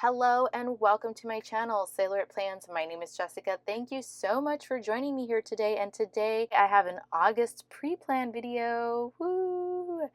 Hello and welcome to my channel, Sailorette.Plans. My name is Jessica. Thank you so much for joining me here today. And today I have an August pre-plan video. Woo!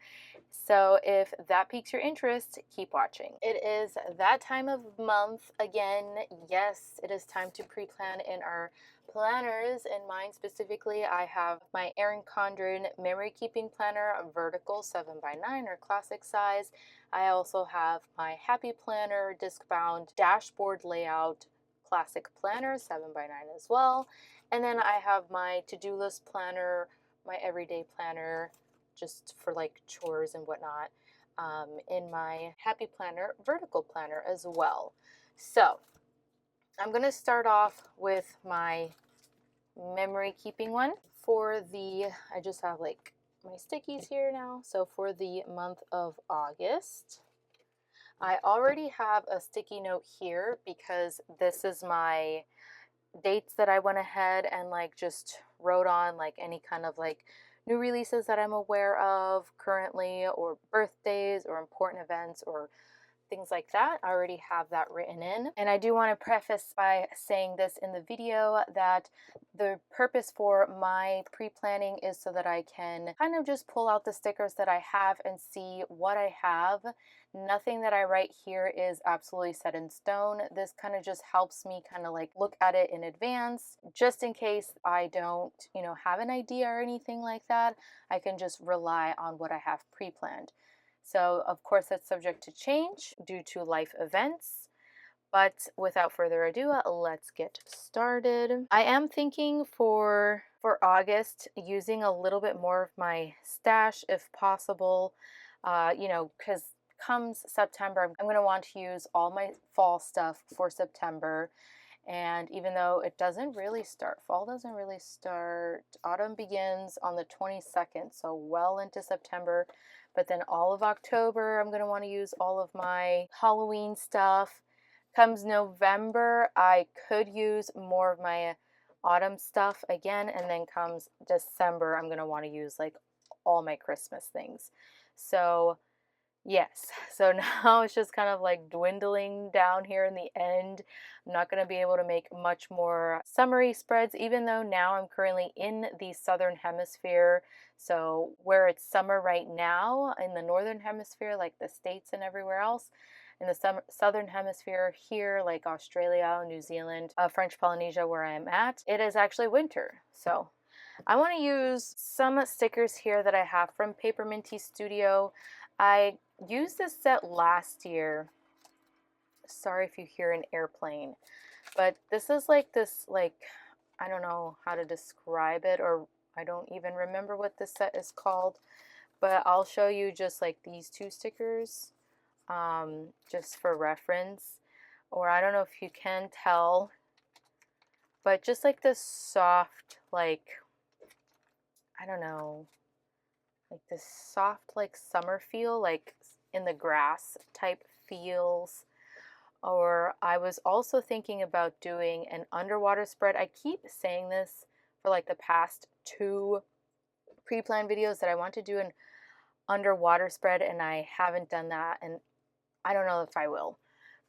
So if that piques your interest, keep watching. It is that time of month again. Yes, it is time to pre-plan in our planners. In mine specifically, I have my Erin Condren memory keeping planner, vertical 7x9 or classic size. I also have my Happy Planner disc bound dashboard layout classic planner 7x9 as well. And then I have my to-do list planner, my everyday planner, just for like chores and whatnot, in my Happy Planner vertical planner as well. So I'm going to start off with my memory keeping one. I just have like my stickies here now. So for the month of August, I already have a sticky note here because this is my dates that I went ahead and like just wrote on, like any kind of like new releases that I'm aware of currently, or birthdays or important events or things like that. I already have that written in. And I do want to preface by saying this in the video that the purpose for my pre-planning is so that I can kind of just pull out the stickers that I have and see what I have. Nothing that I write here is absolutely set in stone. This kind of just helps me kind of like look at it in advance, just in case I don't, have an idea or anything like that. I can just rely on what I have pre-planned. So of course that's subject to change due to life events, but without further ado, let's get started. I am thinking for August using a little bit more of my stash if possible, because comes September, I'm going to want to use all my fall stuff for September. And even though it doesn't really start, fall doesn't really start, autumn begins on the 22nd, so well into September. But then all of October, I'm going to want to use all of my Halloween stuff. Comes November, I could use more of my autumn stuff again. And then comes December, I'm going to want to use like all my Christmas things. So yes, so now it's just kind of like dwindling down here in the end. I'm not going to be able to make much more summary spreads, even though now I'm currently in the southern hemisphere. So where it's summer right now in the northern hemisphere, like the States and everywhere else, in the southern hemisphere here, like Australia, New Zealand, French Polynesia, where I'm at, it is actually winter. So I want to use some stickers here that I have from Paper Minty Studio. I used this set last year. Sorry if you hear an airplane, but this is like this, I don't know how to describe it, or I don't even remember what this set is called, but I'll show you just like these two stickers, just for reference. Or I don't know if you can tell, but just like this soft, like, I don't know, like this soft like summer feel, like in the grass type feels. Or I was also thinking about doing an underwater spread. I keep saying this for like the past two pre-planned videos that I want to do an underwater spread, and I haven't done that, and I don't know if I will.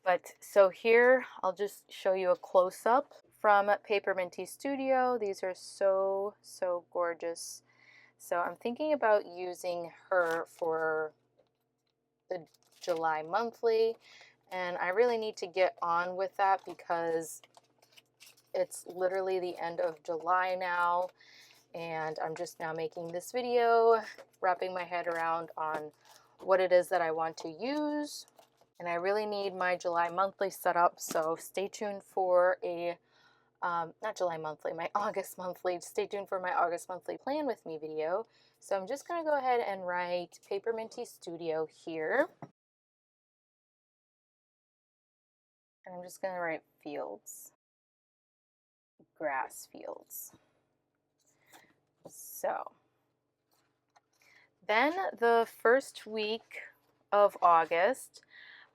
But so here I'll just show you a close-up from Paper Minty Studio. These are so gorgeous. So I'm thinking about using her for the July monthly, and I really need to get on with that because it's literally the end of July now, and I'm just now making this video, wrapping my head around on what it is that I want to use. And I really need my July monthly set up, so stay tuned for a not July monthly, my August monthly. Stay tuned for my August monthly plan with me video. So I'm just going to go ahead and write Paper Minty Studio here. And I'm just going to write fields, grass fields. So then the first week of August,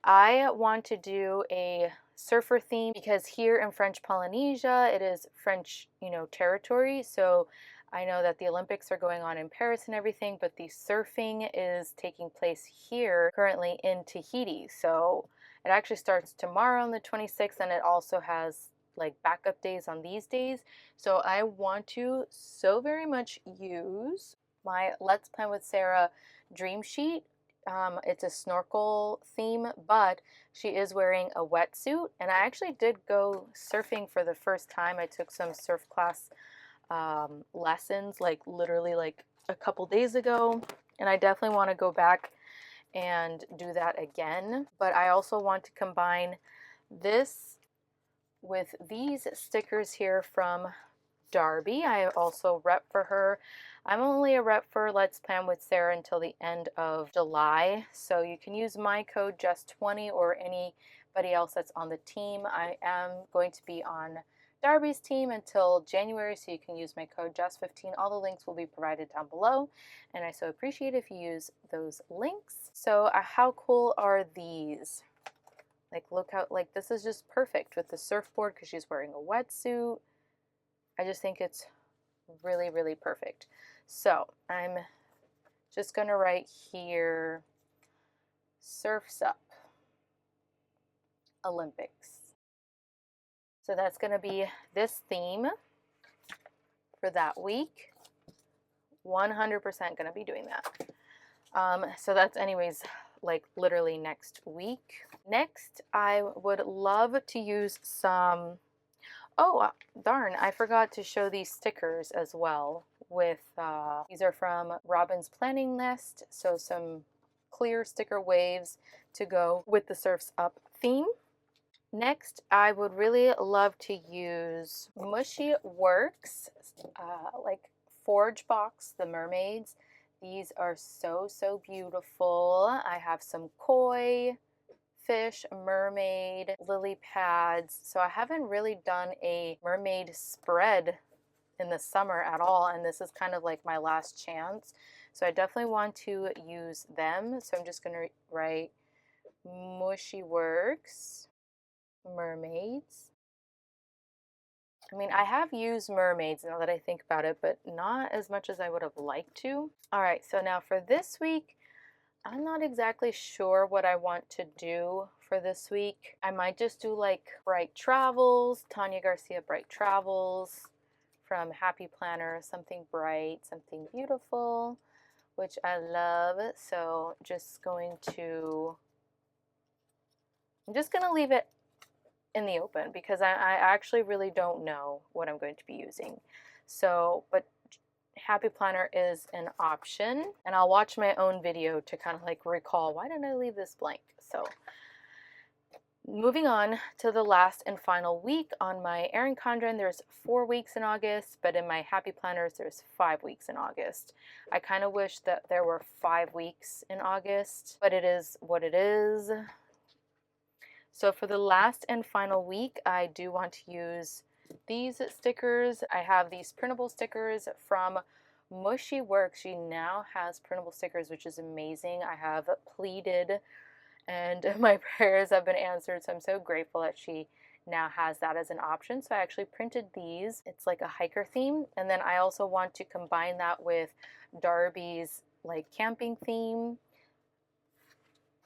I want to do a surfer theme because here in French Polynesia, it is French, territory. So I know that the Olympics are going on in Paris and everything, but the surfing is taking place here currently in Tahiti. So It actually starts tomorrow on the 26th, and it also has like backup days on these days. So I want to so very much use my Let's Plan with Sarah dream sheet. It's a snorkel theme, but she is wearing a wetsuit, and I actually did go surfing for the first time. I took some surf class lessons, like literally like a couple days ago, and I definitely want to go back and do that again. But I also want to combine this with these stickers here from Darbi. I also rep for her. I'm only a rep for Let's Plan with Sarah until the end of July, so you can use my code just20 or anybody else that's on the team. I am going to be on Darbi's team until January, so you can use my code just15. All the links will be provided down below, and I so appreciate if you use those links. So how cool are these? Like, look how, like, this is just perfect with the surfboard because she's wearing a wetsuit. I just think it's really, really perfect. So I'm just gonna write here, Surfs Up Olympics. So that's gonna be this theme for that week. 100% gonna be doing that. So that's anyways like literally next week. Next, I would love to use some, oh darn, I forgot to show these stickers as well with, these are from Robin's Planning Nest, so some clear sticker waves to go with the Surfs Up theme. Next, I would really love to use Mushy Works, like Forge Box, the mermaids. These are so, so beautiful. I have some koi, fish, mermaid, lily pads. So I haven't really done a mermaid spread in the summer at all, and this is kind of like my last chance. So I definitely want to use them. So I'm just gonna write Mushy Works, mermaids. I mean, I have used mermaids now that I think about it, but not as much as I would have liked to. All right, so now for this week, I'm not exactly sure what I want to do for this week. I might just do like Bright Travels, Tanya Garcia Bright Travels from Happy Planner, something bright, something beautiful, which I love. So I'm just gonna leave it in the open because I actually really don't know what I'm going to be using. So, but Happy Planner is an option, and I'll watch my own video to kind of like recall, why didn't I leave this blank? So moving on to the last and final week on my Erin Condren, there's 4 weeks in August, but in my Happy Planners, there's 5 weeks in August. I kind of wish that there were 5 weeks in August, but it is what it is. So for the last and final week, I do want to use these stickers. I have these printable stickers from Mushy Works. She now has printable stickers, which is amazing. I have pleaded and my prayers have been answered, so I'm so grateful that she now has that as an option. So I actually printed these. It's like a hiker theme, and then I also want to combine that with Darbi's like camping theme.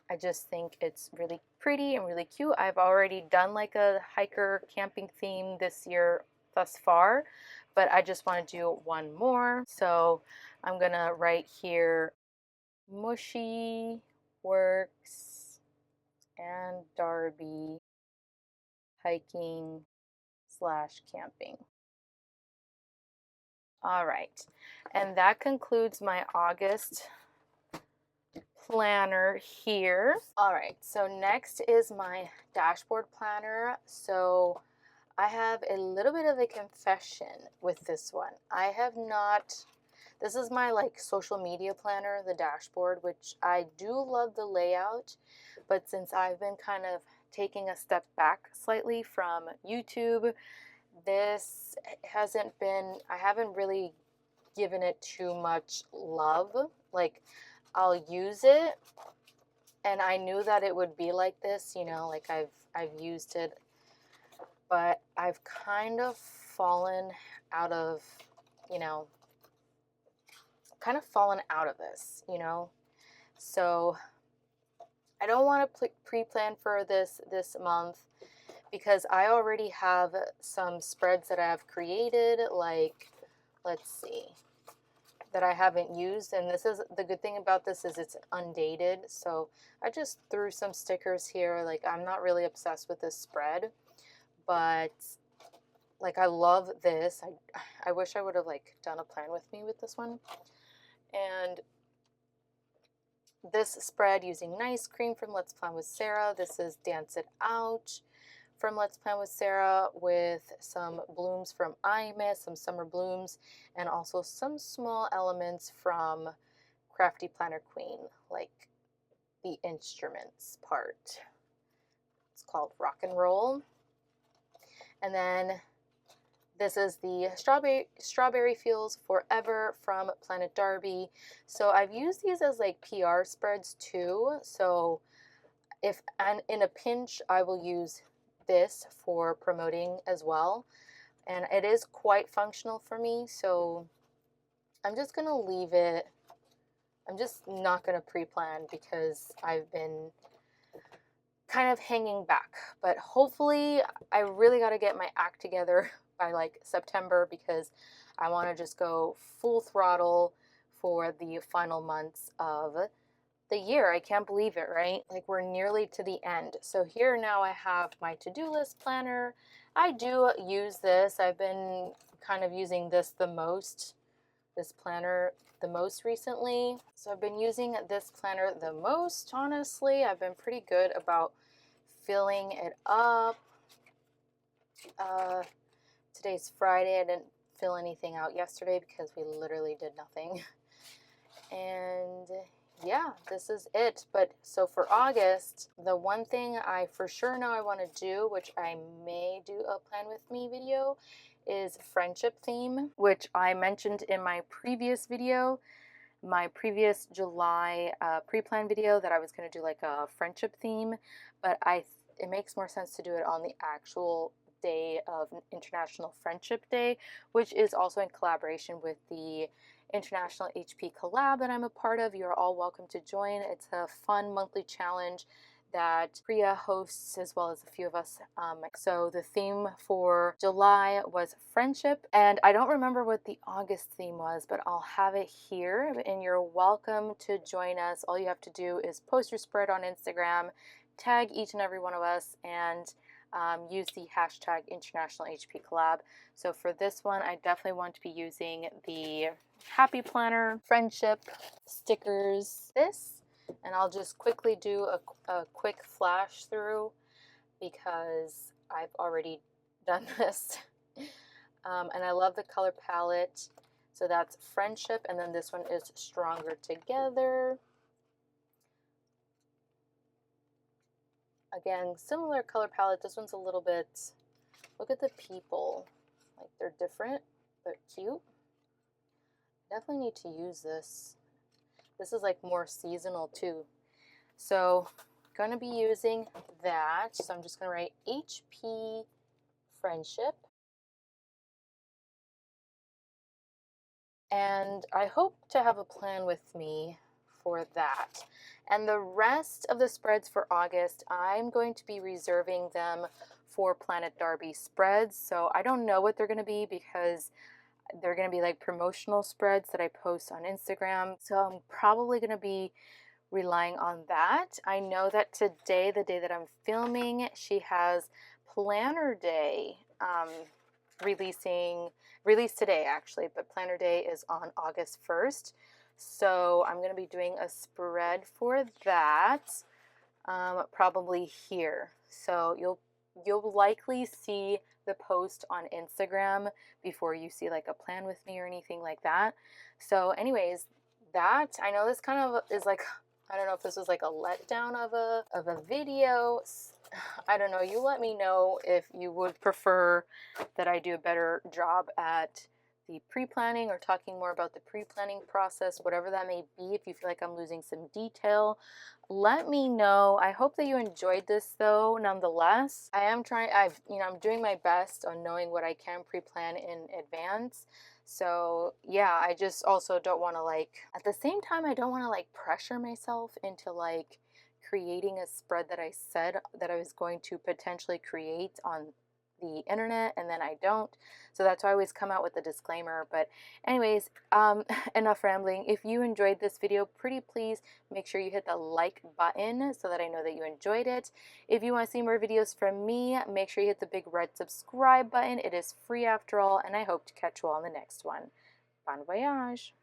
I just think it's really pretty and really cute. I've already done like a hiker camping theme this year thus far, but I just want to do one more. So I'm gonna write here Mushy Works and Darbi hiking / camping. All right, and that concludes my August planner here. All right, so next is my dashboard planner. So I have a little bit of a confession with this one. I have not, this is my like social media planner, the dashboard, which I do love the layout, but since I've been kind of taking a step back slightly from YouTube, this hasn't been, I haven't really given it too much love. Like, I'll use it, and I knew that it would be like this, you know, like I've used it, but I've kind of fallen out of, you know, kind of fallen out of this, you know. So I don't want to pre-plan for this month because I already have some spreads that I have created, like, let's see, that I haven't used. And this is the good thing about this is it's undated. So I just threw some stickers here. Like, I'm not really obsessed with this spread, but like, I love this. I wish I would have like done a plan with me with this one. And this spread using Nice Cream from Let's Plan with Sarah. This is Dance It Out from Let's Plan with Sarah with some blooms from I Miss, some summer blooms, and also some small elements from Crafty Planner Queen, like the instruments part. It's called Rock and Roll. And then this is the Strawberry Feels Forever from Planet Darbi. So I've used these as like PR spreads too. So if and in a pinch, I will use this for promoting as well. And it is quite functional for me. So I'm just going to leave it. I'm just not going to pre-plan because I've been kind of hanging back. But hopefully I really got to get my act together by like September because I want to just go full throttle for the final months of the year. I can't believe it, right? Like, we're nearly to the end. So here now I have my to-do list planner. I do use this. I've been kind of using this planner the most recently. So I've been using this planner the most, honestly. I've been pretty good about filling it up. Today's Friday. I didn't fill anything out yesterday because we literally did nothing. And yeah, this is it. But so for August, the one thing I for sure know I want to do, which I may do a plan with me video, is friendship theme, which I mentioned in my previous video, my previous July pre-plan video, that I was going to do like a friendship theme, but it makes more sense to do it on the actual day of International Friendship Day, which is also in collaboration with the International HP collab that I'm a part of. You're all welcome to join. It's a fun monthly challenge that Priya hosts, as well as a few of us. So the theme for July was friendship, and I don't remember what the August theme was, but I'll have it here, and you're welcome to join us. All you have to do is post your spread on Instagram, tag each and every one of us, and use the hashtag International HP Collab. So for this one, I definitely want to be using the Happy Planner friendship stickers. And I'll just quickly do a quick flash through because I've already done this. And I love the color palette. So that's friendship, and then this one is Stronger Together. Again, similar color palette. This one's a little bit, look at the people. Like, they're different, but cute. Definitely need to use this. This is like more seasonal too. So going to be using that. So I'm just going to write HP Friendship. And I hope to have a plan with me for that. And the rest of the spreads for August, I'm going to be reserving them for Planet Darbi spreads. So I don't know what they're going to be because they're going to be like promotional spreads that I post on Instagram. So I'm probably going to be relying on that. I know that today, the day that I'm filming, she has Planner Day released today actually, but Planner Day is on August 1st. So I'm going to be doing a spread for that, probably here. So you'll likely see the post on Instagram before you see like a plan with me or anything like that. So anyways, that, I know this kind of is like, I don't know if this was like a letdown of a video. I don't know. You let me know if you would prefer that I do a better job at the pre-planning or talking more about the pre-planning process, whatever that may be. If you feel like I'm losing some detail, let me know. I hope that you enjoyed this though, nonetheless. I'm doing my best on knowing what I can pre-plan in advance. So yeah, I just also don't want to, like, at the same time, I don't want to like pressure myself into like creating a spread that I said that I was going to potentially create on the internet, and then I don't. So that's why I always come out with a disclaimer. But anyways, enough rambling. If you enjoyed this video, pretty please make sure you hit the like button so that I know that you enjoyed it. If you want to see more videos from me, make sure you hit the big red subscribe button. It is free after all, and I hope to catch you all in the next one. Bon voyage!